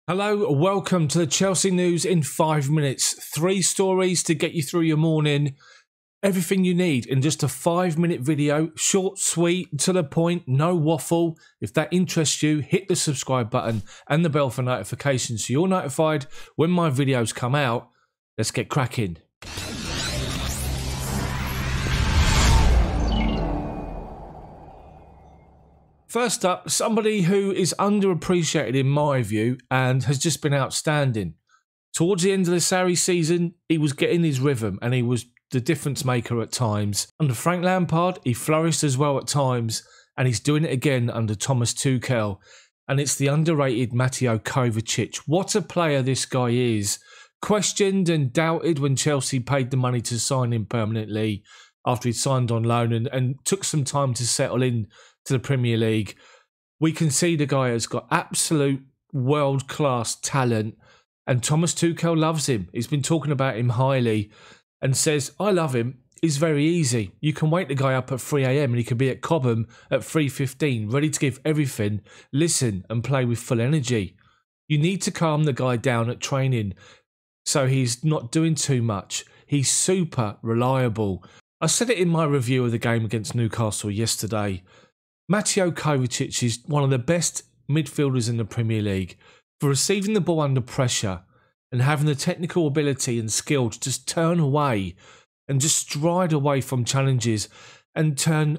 Hello, welcome to the Chelsea News in 5 minutes. 3 stories to get you through your morning. Everything you need in just a 5-minute video. Short, sweet, to the point, no waffle. If that interests you, hit the subscribe button and the bell for notifications so you're notified when my videos come out. Let's get cracking. First up, somebody who is underappreciated in my view and has just been outstanding. Towards the end of the Sarri season, he was getting his rhythm and he was the difference maker at times. Under Frank Lampard, he flourished as well at times, and he's doing it again under Thomas Tuchel. And it's the underrated Mateo Kovacic. What a player this guy is. Questioned and doubted when Chelsea paid the money to sign him permanently after he'd signed on loan and took some time to settle in to the Premier League. We can see the guy has got absolute world-class talent, and Thomas Tuchel loves him. He's been talking about him highly and says, I love him. He's very easy. You can wake the guy up at 3 a.m. and he can be at Cobham at 3:15, ready to give everything, listen and play with full energy. You need to calm the guy down at training so he's not doing too much. He's super reliable. I said it in my review of the game against Newcastle yesterday. Mateo Kovacic is one of the best midfielders in the Premier League for receiving the ball under pressure and having the technical ability and skill to just turn away and just stride away from challenges and turn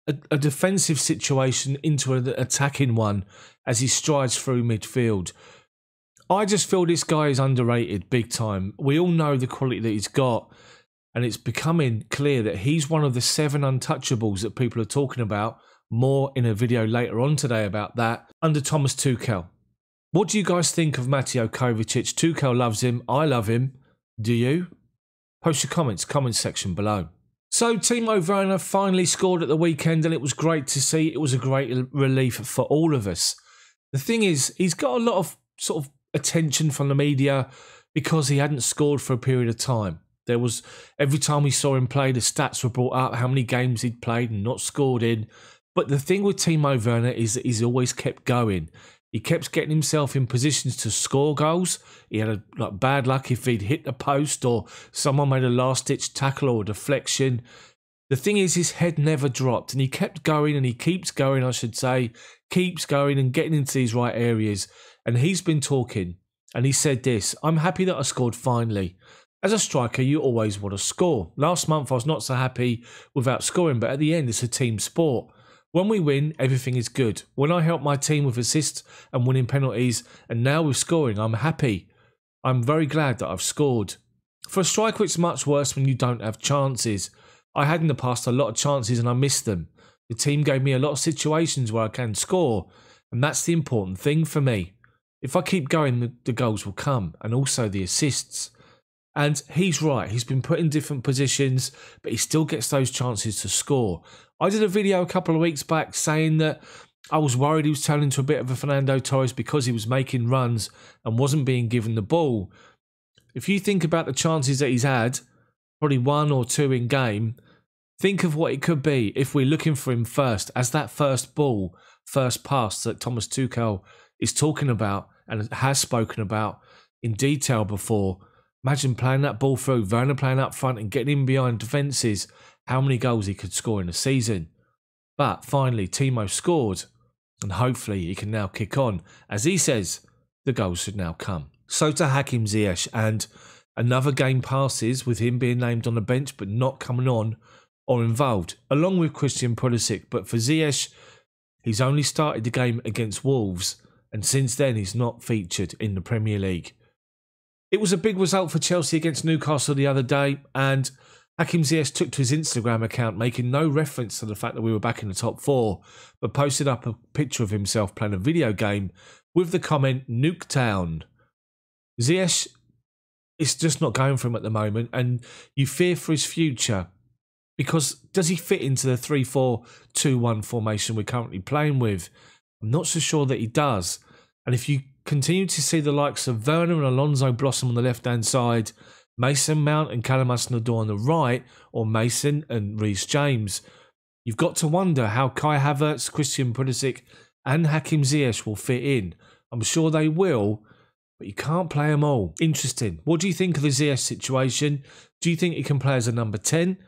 a defensive situation into an attacking one as he strides through midfield. I just feel this guy is underrated big time. We all know the quality that he's got, and it's becoming clear that he's one of the 7 untouchables that people are talking about. More in a video later on today about that, under Thomas Tuchel. What do you guys think of Mateo Kovacic? Tuchel loves him. I love him. Do you? Post your comments, comment section below. So Timo Werner finally scored at the weekend and it was great to see. It was a great relief for all of us. The thing is, he's got a lot of sort of attention from the media because he hadn't scored for a period of time. There was, every time we saw him play, the stats were brought up, how many games he'd played and not scored in. But the thing with Timo Werner is that he's always kept going. He kept getting himself in positions to score goals. He had bad luck if he'd hit the post or someone made a last-ditch tackle or a deflection. The thing is, his head never dropped and he kept going, and he keeps going, I should say, keeps going and getting into these right areas. And he's been talking and he said this, I'm happy that I scored finally. As a striker, you always want to score. Last month, I was not so happy without scoring, but at the end, it's a team sport. When we win, everything is good. When I help my team with assists and winning penalties, and now with scoring, I'm happy. I'm very glad that I've scored. For a striker, it's much worse when you don't have chances. I had in the past a lot of chances and I missed them. The team gave me a lot of situations where I can score, and that's the important thing for me. If I keep going, the goals will come, and also the assists. And he's right, he's been put in different positions, but he still gets those chances to score. I did a video a couple of weeks back saying that I was worried he was turning into a bit of a Fernando Torres because he was making runs and wasn't being given the ball. If you think about the chances that he's had, probably 1 or 2 in game, think of what it could be if we're looking for him first, as that first ball, first pass that Thomas Tuchel is talking about and has spoken about in detail before. Imagine playing that ball through, Werner playing up front and getting in behind defences, how many goals he could score in a season. But finally, Timo scored, and hopefully he can now kick on. As he says, the goals should now come. So to Hakim Ziyech, and another game passes with him being named on the bench but not coming on or involved, along with Christian Pulisic. But for Ziyech, he's only started the game against Wolves, and since then he's not featured in the Premier League. It was a big result for Chelsea against Newcastle the other day, and Hakim Ziyech took to his Instagram account, making no reference to the fact that we were back in the top 4, but posted up a picture of himself playing a video game with the comment, Nuketown. Ziyech is just not going for him at the moment, and you fear for his future, because does he fit into the 3-4-2-1 formation we're currently playing with? I'm not so sure that he does. And if you continue to see the likes of Werner and Alonso blossom on the left-hand side, Mason Mount and Callum Hudson-Odoi on the right, or Mason and Reece James, you've got to wonder how Kai Havertz, Christian Pulisic and Hakim Ziyech will fit in. I'm sure they will, but you can't play them all. Interesting. What do you think of the Ziyech situation? Do you think he can play as a number 10?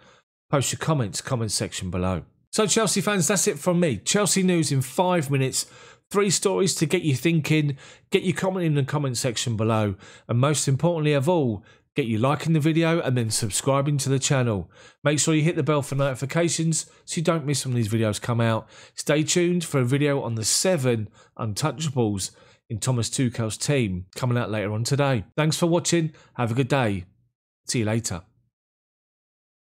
Post your comments, comment section below. So Chelsea fans, that's it from me. Chelsea news in 5 minutes. 3 stories to get you thinking. Get your comment in the comment section below. And most importantly of all, get you liking the video and then subscribing to the channel. Make sure you hit the bell for notifications so you don't miss when these videos come out. Stay tuned for a video on the 7 untouchables in Thomas Tuchel's team coming out later on today. Thanks for watching. Have a good day. See you later.